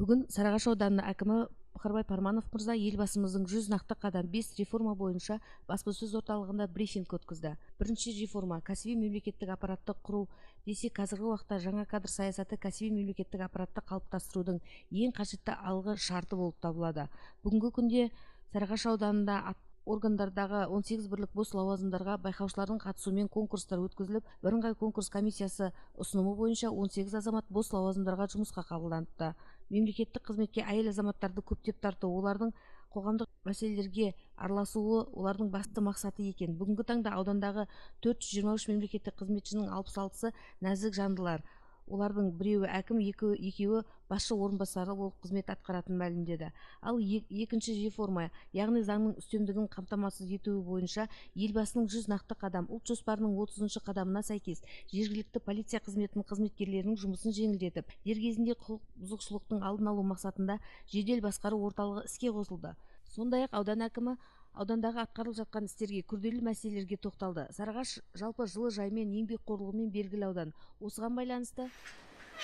Бүгін Сарыағаш ауданының әкімі Бұқарбай Парманов мырза елбасымыздың 100 нақты қадам 5 реформа бойынша баспасөз орталығында брифинг өткізді. Бірінші реформа кәсіби мемлекеттік аппаратты құру десе, қазіргі уақытта жаңа кадр саясаты кәсіби мемлекеттік аппаратты қалыптастырудың ең қажетті алғы шарты болып табылады. Бүгінгі күнде Сарыағаш ауданында органдардағы 18 бірлік бос лауазымдарға байқаушылардың қатысуымен конкурстар өткізіліп, бірыңғай конкурс комиссиясы ұсынымы бойынша 18 азамат бос лауазымдарға жұмысқа қабылданыпты. Мемлекеттік қызметке әйел азаматтарды көптеп тарту, олардың қоғамдық мәселелерге араласуы олардың басты мақсаты екен. Бүгінгі таңда аудандағы 423 мемлекеттік қызметшінің 66-сы нәзік жандылар. Олардың біреуі әкім, екеуі басшы орынбасары болып қызмет атқаратын мәлімдеді. Ал екінші реформа, яғни заңның үстемдігін қамтамасыз етуі бойынша елбасының 100 нақты қадам ұлт жоспарының 30-шы қадамына сәйкес жергілікті полиция қызметінің қызметкерлерінің жұмысын жеңілдетіп, дер кезінде құқық бұзушылықтың алдын алу мақсатында жедел басқару орталығы іске қосылды. Сондай-ақ аудан әкімі аудандағы атқарылып жатқан істерге, күрделі мәселелерге тоқталды. Сарыағаш жалпы жылыжаймен, еңбекқорлығымен белгілі аудан. Осыған байланысты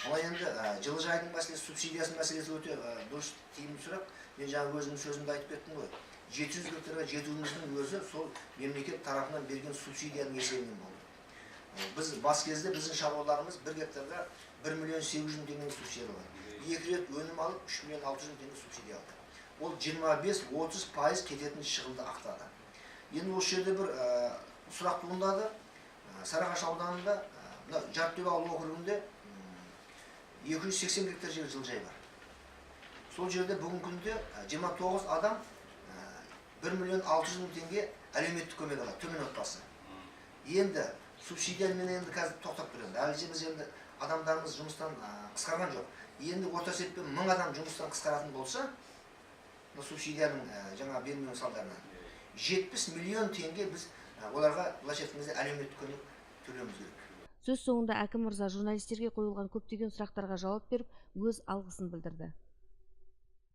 енді жылыжайдың мәселесі, субсидиясының мәселесі өте дұрыс, тиімді сұрақ. Мен жаңа өзімнің сөзімде айтып кеттім ғой. 700 гектарға жетуіміздің өзі сол мемлекет тарапынан берген субсидияның есебінен болды. Біз бас кезде біздің шаруаларымыз 1 гектарға 1 миллион 800 мың теңге субсидия алды. 2 рет өнім алып 3 миллион 600 мың теңге субсидия алды. Ол 25-30% кететін шығынды ақтады. Енді осы жерде бір сұрақ туындады. Сарыағаш ауданында, Жаркөбе ауыл округінде 280 гектар жер жылыжай бар. Сол жерде бүгінгі күнде 29 адам 1 миллион 600 мың теңге әлеуметтік көмек алады, төмен отбасы. Енді субсидиямен енді қазір тоқтап тұр. Әлі біз енді адамдарымыз жұмыстан қысқарған жоқ. Енді орта есеппен 1000 адам жұмыстан қысқаратын болса, субсидияның жаңа бермеу салдарынан 70 миллион теңге біз оларға былайша айтқанда әлеуметтік көмек төлеуіміз керек. Сөз соңында әкім мырза журналистерге қойылған көптеген сұрақтарға жауап беріп, өз алғысын білдірді.